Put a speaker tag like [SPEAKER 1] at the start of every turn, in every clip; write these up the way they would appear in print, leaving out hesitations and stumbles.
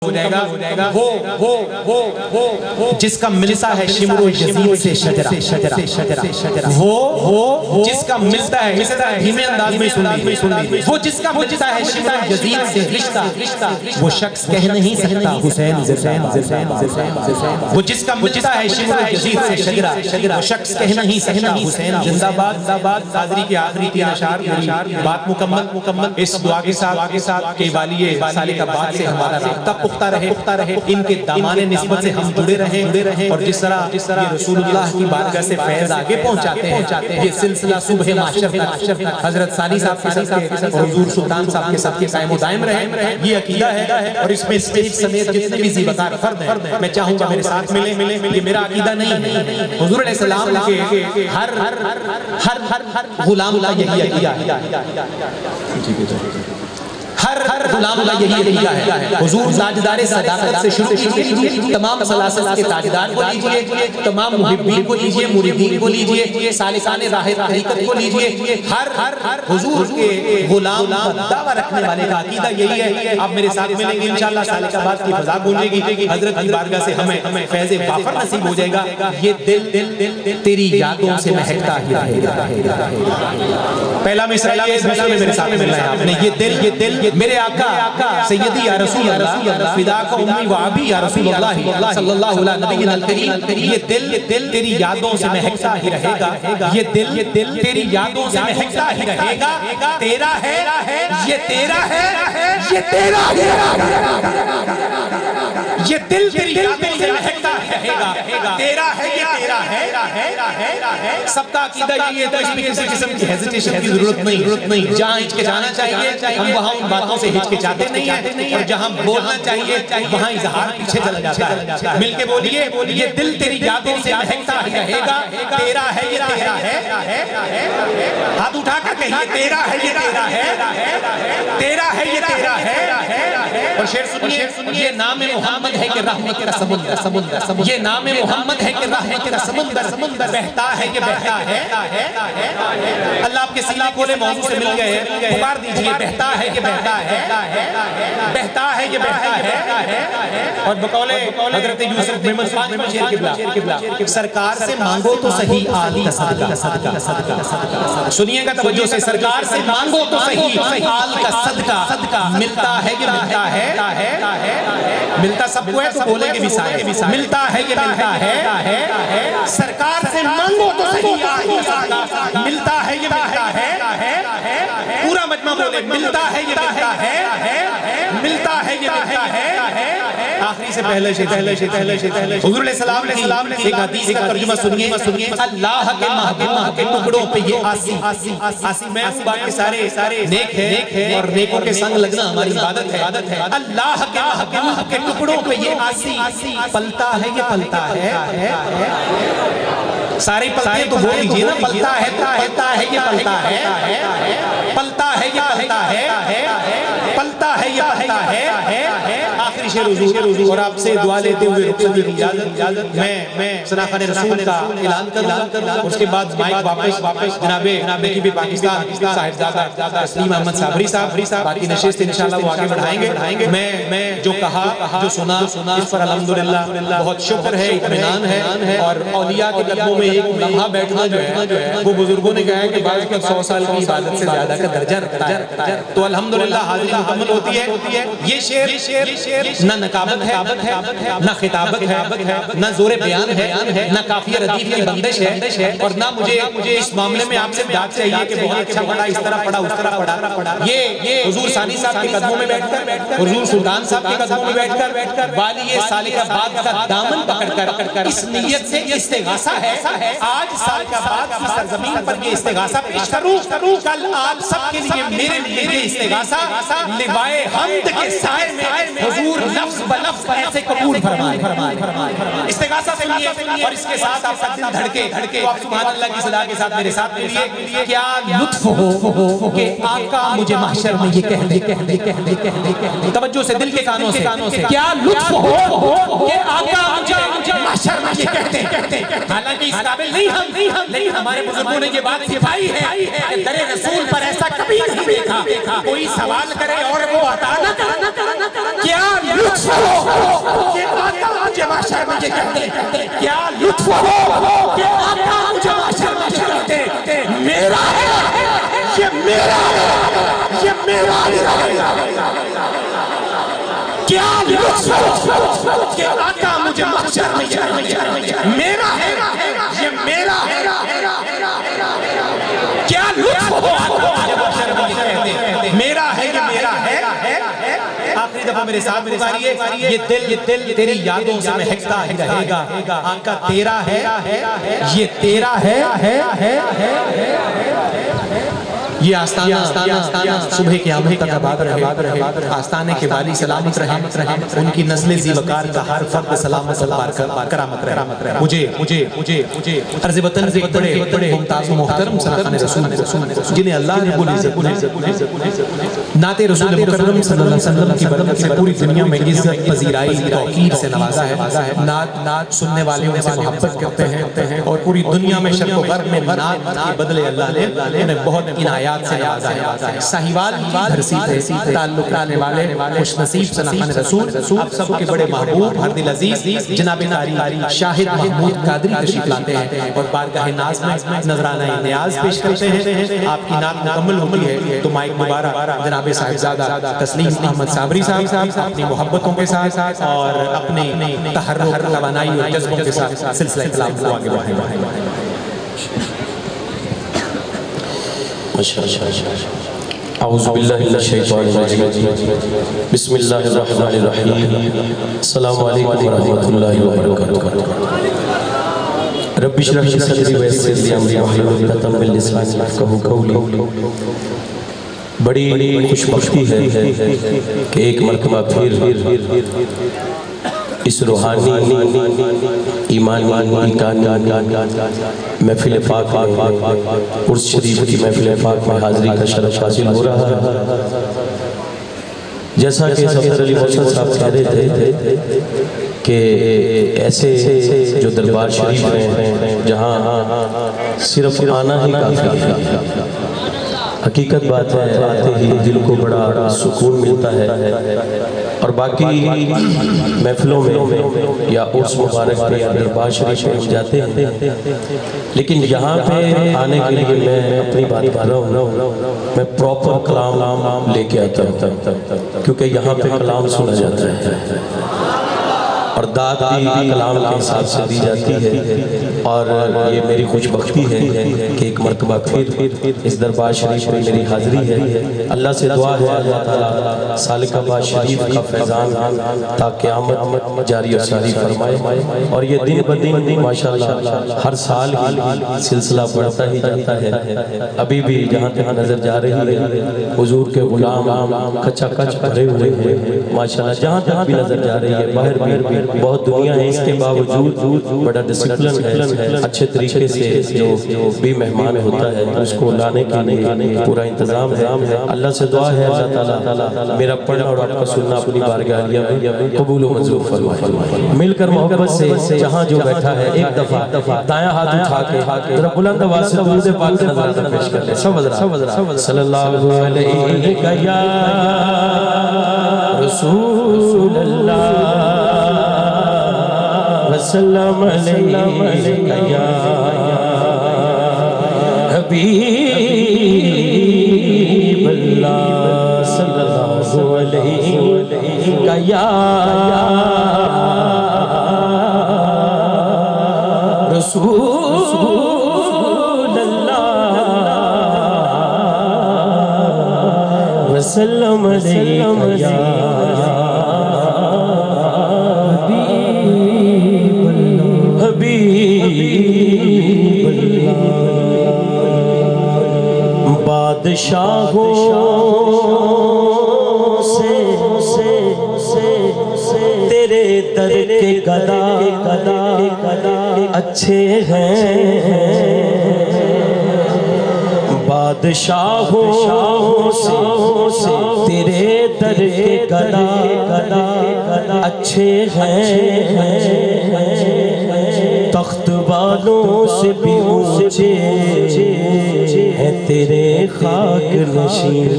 [SPEAKER 1] हो जाएगा वो जिसका मिलता है शिमरो यजीद से शजरा वो जिसका मिलता है धीमे अंदाज में सुन लीजिए वो जिसका मिलता है शिमरो यजीद से रिश्ता वो शख्स कह नहीं सकता हुसैन जिंदाबाद। वो जिसका मिलता है शिमरो यजीद से शजरा वो शख्स कह नहीं सकता हुसैन जिंदाबाद। कादरी के आखिरी तीन अशार बात मुकम्मल इस दुआ के साथ के वालिए सालिकाबाद से हमारा राब्ता पुख्ता रहे इनके दामाने निस्बत से हम जुड़े रहे और जिस तरह ये रसूलुल्लाह की बारगाह से फैज़ आगे पहुंचाते हैं ये सिलसिला सुबह माशर तक हजरत सानी साहब के साथ और हुजूर सुल्तान साहब के साथ कायम दायम रहे। ये अकीदा है और इसमें स्टेज समेत जितने भी ज़िबाकार फर्द हैं मैं चाहूंगा मेरे साथ मिले। ये मेरा अकीदा नहीं है, हुजूर अलैहि सलाम के हर गुलाम का यही अकीदा है, हर गुलाम का यही अकीदा है। हुजूर ताजदार सदाकत से शुरू कीजिए, तमाम सलासल के ताजदार को लीजिए, तमाम मुहिब्बीन को लीजिए, मुरीदीन को लीजिए, सालिकाने राह हकीकत को लीजिए, हर हुजूर के गुलाम का दावा रखने वाले का अकीदा यही है। आप मेरे साथ मिलेंगे इंशाअल्लाह, सालिकाबाद की फज़ा गूंजेगी, हजरत की बारगाह से हमें फैज़ वाफर नसीब हो जाएगा। ये दिल तेरी यादों से महकता ही रहेगा। पहला मिसरा ये मेरे साथ मिलना है आपने। ये दिल मेरे आका सैयदी या रसूल अल्लाह फिदा का उम्मी व अबी या रसूल अल्लाह सल्लल्लाहु अलैहि वसल्लम। ये दिल तेरी यादों से महकता ही रहेगा। ये दिल तेरी यादों से महकता ही रहेगा। तेरा है ये तेरा है ये तेरा है। ये दिल तेरी यादों से महकता ही रहेगा। तेरा है ये तेरा है। सबका अकीदा यही है, तो इसमें किसी किस्म की हेजिटेशन की जरूरत नहीं। जहाँ हिचकिचाना चाहिए हम वहाँ उन बातों से हिचकिचाते नहीं है और जहाँ बोलना चाहिए वहाँ इजहार पीछे चला जाता है। मिलके बोलिए ये दिल तेरी यादों से महकता ही रहेगा। तेरा है ये तेरा है। हाथ उठाकर कहिए तेरा है ये तेरा है। तेरा है ये तेरा है। और शेर सुनिए, ये नाम मोहम्मद है कि रहमत का समुंदर, ये नाम मोहम्मद है कि रहमत का समुंदर बहता है ये बहता है। अल्लाह आपके सीने खोले मौजू से मिल गए, पुकार दीजिए बहता है ये बहता है, बहता है ये बहता है। और बकौले हजरत यूसुफ मेमन पांचवें शेर किबला, सरकार से मांगो तो सही आल का सदका। सुनिएगा तवज्जो से, सरकार से मांगो तो सही आल का सदका। मिलता है ये मिलता है, मिलता सबको है तो बोलेंगे भी सारे, मिलता है ये मिलता है। सरकार से मांगो तो सही आल का सदका। मिलता है ये मिलता है। पूरा मजमा बोले मिलता है ये मिलता है, मिलता है ये मिलता है। आखिरी से पहले हुजूर अलैहि सलाम ने एक हदीस का तर्जुमा सुनिए। अल्लाह के महबूब के टुकड़ों पे ये आसी मैं हूं, बाकी सारे नेक है और नेकों के संग लगना हमारी इबादत है। अल्लाह के महबूब के टुकड़ों पे ये आसी पलता है ये पलता है। सारे पलते तो बोल लीजिए ना, पलता है ये पलता है, पलता है ये पलता है, पलता है ये पलता है। आखिरी शेर हुजूर और आपसे दुआ लेते हुए रुखसत की इजाजत मैं सनाख़ाने रसूल का ऐलान करूंगा। उसके बाद माइक वापस जनाबे की भी पाकिस्तान साहिबजादा तस्लीम अहमद साबरी साहब बाकी नशिस्त इंशाअल्लाह वो आगे बढ़ाएंगे। मैं जो कहा जो सुना इस पर अल्हम्दुलिल्लाह बहुत शुक्र है, इत्मीनान है। और औलिया के कदमों में एक लम्हा बैठना जो है वो बुजुर्गों ने कहा है कि बाज़ का 100 साल की इबादत से ज्यादा का दर्जा रखता है। तो अल्हम्दुलिल्लाह हाजिरी मुकम्मल होती है। ये शेर न नकाबत है, न खिताबत है, न जोरे बयान है, न काफिया रदीफ की बंदिश है और न मुझे इस मामले में आपसे दाद चाहिए कि बहुत अच्छा पढ़ा, इस तरह पढ़ा, उस तरह पढ़ा। ये हुजूर सानी साहब के कदमों में बैठकर, हुजूर सुल्तान साहब के कदमों में बैठकर वालिए सालिकाबाद का दामन पकड़कर इस नियत से इस्तिगासा है आज सालिकाबाद की सरजमीन पर ये इस्तिगासा पेश करूं। कल आप सबके लिए मेरे लिए ये इस्तिगासा लिवाए हम्द के साए में हुजूर लफ्ज़ ब लफ्ज़ ऐसे कबूल फरमाए। इस्तिगासा सुनिए और इसके साथ आपका दिल धड़के तो आप सुभान अल्लाह की सदा के साथ मेरे साथ बोलिए, क्या लुत्फ हो कि आका मुझे महशर में ये कह दे। तवज्जो से दिल के कानों से, क्या लुत्फ हो कि आका मुझे महशर मुझे कहते हैं। हालांकि इस काबिल नहीं हम, लेकिन हमारे बुजुर्गों ने ये बात सिखाई है कि दरे रसूल पर ऐसा कभी नहीं देखा कोई सवाल करे और वो अता न करे। क्या लुत्फ हो ये आका मुझे माशर में ये कहते हैं, क्या लुत्फ हो ये आका मुझे माशर में ये कहते हैं, मेरा है ये मेरा है ये मेरा है। क्या लुत्फ हो कि आका मुझे महशर में मेरा है ये मेरा है। क्या लुत्फ हो आका मुझे महशर में कहते मेरा है ये मेरा है। आखिरी दफा मेरे साथ पुकारिए, ये दिल तेरी यादों से महकता ही रहेगा। आका तेरा है ये तेरा है। ये आस्ताना सुबह के आमद तक आबाद रहे। आस्ताने के वाली सलामत रहे, उनकी नस्ल ज़ीवकार का हर फर्द सलामत करामत रहे। मुझे अर्ज़ वतन से बड़े मुमताज़ मोहतरम सलाम रसूल जिन्हें अल्लाह ने नाते रसूल मुकर्रम सल्लल्लाहु अलैहि वसल्लम की बरकत से पूरी दुनिया में इज्जत पजीराई तौकीर से नवाजा है। नात सुनने वाले उनसे मोहब्बत करते हैं और पूरी दुनिया में शर्क़ व ग़र्ब में नात के बदले अल्लाह ने उन्हें बहुत इनायत से नवाजा है। साहिवाल धरसी से ताल्लुक़ रखने वाले खुशनसीब सनाख़ान रसूल आप सबके बड़े महबूब हर दिल अजीज जनाब कारी शाहिद महमूद कादरी तशरीफ लाते हैं और बारगाह नाज़ में नजराना नियाज पेश करते हैं। आपकी नात मुकम्मल होती है तो माइक मुबारक जनाब साहिबजादा तस्लीम अहमद साबरी साहब अपनी मोहब्बतों के साथ और अपने तहर्रुक तवानाई और जज्बों के साथ सिलसिला कलाम को आगे बढ़ाएंगे।
[SPEAKER 2] औज़ु बिल्लाहि मिनश शैतानिर रजीम बिस्मिल्लाहिर रहमानिर रहीम अस्सलामु अलैकुम व रहमतुल्लाहि व बरकातुहू। रब्बि इश्रह ली सदरी व यस्सिर ली अमरी वहलुल उक़दतम मिन लिसानी यफ़क़हू क़ौली। बड़ी खुशबख्ती है कि एक मरतबा फिर इस रूहानी ईमानी महफिल पाक उर्स शरीफ की महफिल पाक में हाज़िरी का शरफ हासिल हो रहा है। जैसा कि सफदर अली मौसद साहब कह रहे थे कि ऐसे जो दरबार शरीफ हैं जहाँ सिर्फ आना ही काफ़ी है। हकीकत बात है, आते ही दिल को बड़ा सुकून मिलता है और बाकी महफिलों में या उर्स मुबारक पे या दरबार शरीफ में जाते हैं, लेकिन यहाँ पे आने के लिए मैं अपनी बात कर रहा हूँ, मैं प्रॉपर कलाम लेके आता हूँ क्योंकि यहाँ पे कलाम सुना जाता है और दाद भी कलाम के हिसाब से दी जाती है। और ये मेरी खुशबख्ती है कि एक मरतबा फिर इस दरबार शरीफ में मेरी हाज़िरी है। अल्लाह से दुआ है अल्लाह ताला सालिकाबाद शरीफ का फैज़ान ता क़यामत जारी और सारी फरमाए और ये दिन ब दिन माशाअल्लाह हर साल ही सिलसिला बढ़ता ही जाता है। अभी भी जहाँ तक नज़र जा रही है हुजूर के गुलाम कच्चा कच भरे हुए हैं माशाअल्लाह। जहाँ तक भी नज़र जा रही है बाहर भी बहुत दुनिया है, इसके बावजूद बड़ा डिसिप्लिन है। अच्छे तरीके से जो भी मेहमान होता है उसको लाने के लिए पूरा इंतजाम है। अल्लाह से दुआ है अल्लाह ताला मेरा पढ़ना और आपका सुनना अपनी बारगाह में कबूल व मंजूर फरमाए। मिलकर मोहब्बत से जहाँ जो बैठा है एक दफा दायां हाथ उठा के जरा बुलंद आवाज से दुरूद पाक नज़राना पेश कर ले। सब सल्लल्लाहु अलैहि या रसूल अल्लाह वसल्लम अलैका या हबीब अल्लाह सल्लल्लाहु अलैका या रसूल अल्लाह वसल्लम अलैका या बादशाहों से तेरे दर के गदा अच्छे हैं। बादशाहों से तेरे दर के गदा अच्छे हैं। बालों से भी ऊंचे हैं तेरे खाक नशीन,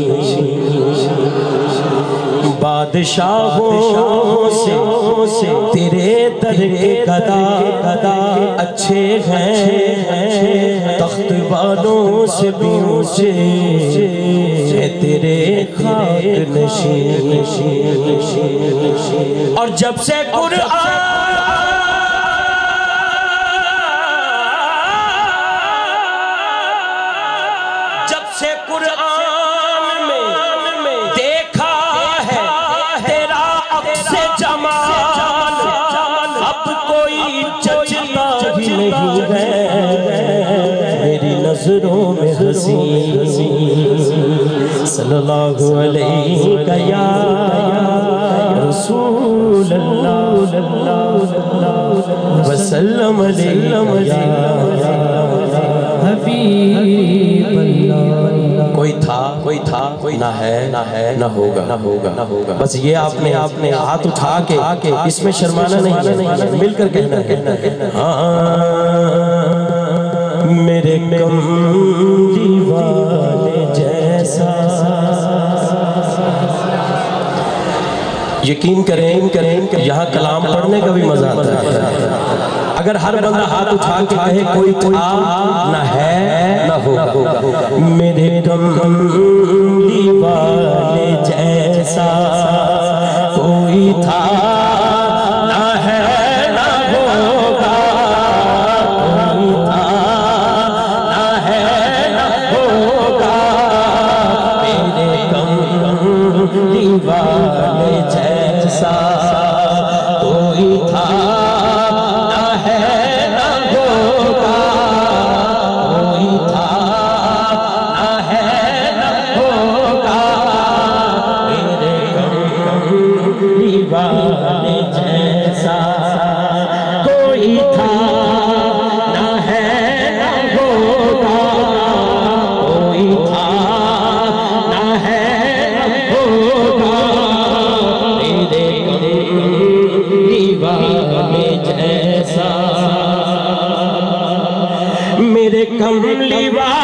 [SPEAKER 2] बादशाहों से तेरे दर के गदा अच्छे हैं, तख्त वालों से भी ऊंचे हैं तेरे खाक नशीन। और जब से कुरान में देखा है तेरा अक्से जमाल, अब कोई जचता ही नहीं है मेरी नजरों में हंसी। सल्लल्लाहु अलैहि या रसूल अल्लाह वसल्लम अलैहि हबीब अल्लाह। कोई था ना है ना होगा। बस ये आपने हाथ उठा के इसमें शर्माना नहीं, मिलकर कहना हाँ मेरे कमली वाले जैसा। यकीन करें यहाँ कलाम पढ़ने का भी मजा आता है। अगर हर बंदा हाथ उठा के कहे कोई था ना है ना होगा, मेरे कमली वाले जैसा कोई था ना है ना होगा, कोई था ना है ना होगा, मेरे कमली वाले जैसा कोई था ना है ना होगा, कोई था ना है ना होगा, मेरे कमली वाले जैसा कोई था ना है ना होगा, कोई था ना है ना होगा, मेरे कमली वाले जैसा, मेरे कमली वाले